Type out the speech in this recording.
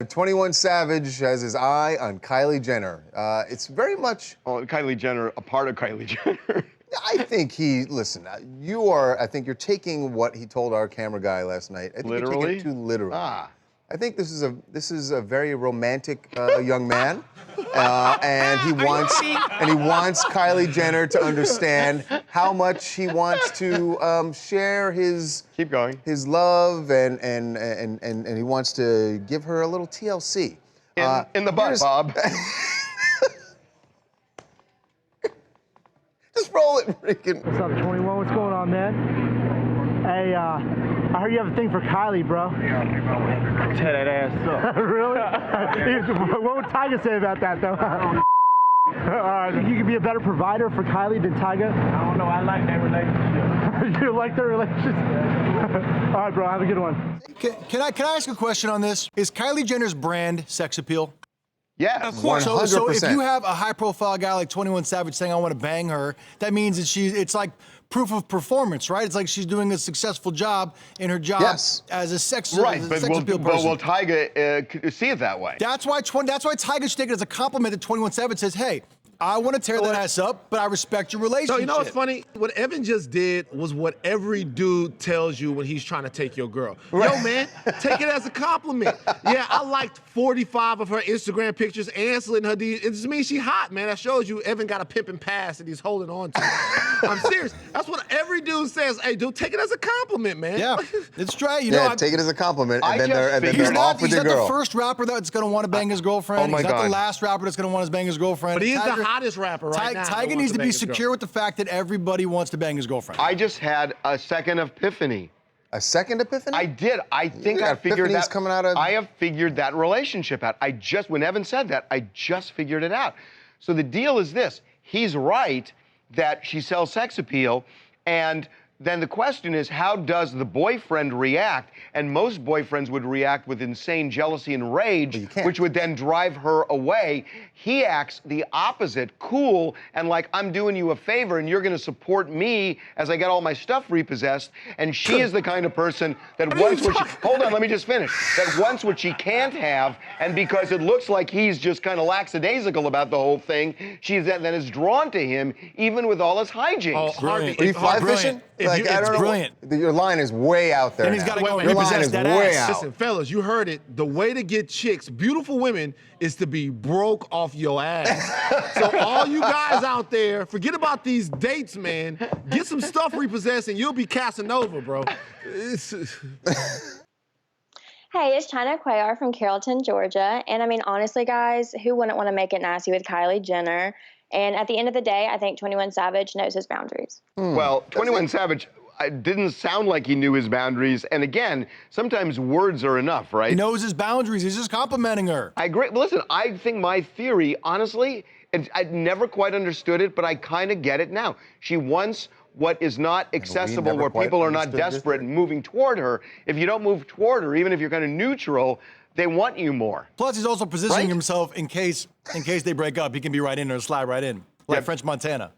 21 Savage has his eye on Kylie Jenner. It's very much... Oh, Kylie Jenner, a part of Kylie Jenner. I think listen, I think you're taking what he told our camera guy last night. I think Literally? You're taking it too literally. I think this is a very romantic young man, and he wants Kylie Jenner to understand how much he wants to share his his love, and he wants to give her a little TLC. In the butt, Bob. Just roll it, freaking. What's up, 21? What's going on, man? Hey, I heard you have a thing for Kylie, bro. Tear that ass up. Really? What would Tyga say about that, though? All right, think you could be a better provider for Kylie than Tyga? I don't know. I like that relationship. You like their relationship? All right, bro. Have a good one. Can I ask a question on this? Is Kylie Jenner's brand sex appeal? Yeah, of course. 100%. So if you have a high-profile guy like 21 Savage saying, I want to bang her, that means that it's like proof of performance, right? It's like she's doing a successful job in her job as a sex appeal person. But will Tyga see it that way? That's why Tyga should take it as a compliment that 21 Savage says, hey, I want to tear that ass up, but I respect your relationship. So you know what's funny? What Evan just did was what every dude tells you when he's trying to take your girl. Right. Yo, man, take it as a compliment. Yeah, I liked 45 of her Instagram pictures and slid in her DMs. It just means she hot, man. That shows you Evan got a pimping pass that he's holding on to. I'm serious. That's what every dude says. Hey, dude, take it as a compliment, man. Yeah, it's straight. You know, know, take it as a compliment, and then they're off with your girl. He's not the first rapper that's going to want to bang his girlfriend. Oh my He's not God. the last rapper that's going to want to bang his girlfriend. But he is the hottest rapper right now. Tyga needs to be secure with the fact that everybody wants to bang his girlfriend. I just had a second epiphany. A second epiphany? I did. I think I figured that. Coming out of... I have figured that relationship out. When Evan said that, I just figured it out. So the deal is this. He's right that she sells sex appeal, and then the question is, how does the boyfriend react? And most boyfriends would react with insane jealousy and rage, which would then drive her away. He acts the opposite, cool, and like, I'm doing you a favor and you're gonna support me as I get all my stuff repossessed. And she is the kind of person that wants what she, hold on, let me just finish, that wants what she can't have, and because it looks like he's just kind of lackadaisical about the whole thing, she then is drawn to him, even with all his hijinks. Are you fly fishing? Like, I don't know. Brilliant. Your line is way out there. And he's got to go and Your line repossess is that way ass. out. Listen, fellas, you heard it. The way to get chicks, beautiful women, is to be broke off your ass. So all you guys out there, forget about these dates, man. Get some stuff repossessed and you'll be Casanova, bro. Hey, it's China Cuellar from Carrollton, Georgia. And I mean, honestly, guys, who wouldn't want to make it nasty with Kylie Jenner? And at the end of the day, I think 21 Savage knows his boundaries. Well, 21 Savage didn't sound like he knew his boundaries. And again, sometimes words are enough, right? He knows his boundaries. He's just complimenting her. I agree. Listen, I think my theory, honestly, I never quite understood it, but I kind of get it now. She wants what is not accessible, where people are not desperate and moving toward her. If you don't move toward her, even if you're kind of neutral, they want you more. Plus, he's also positioning himself in case they break up. He can be right in or slide right in, like French Montana.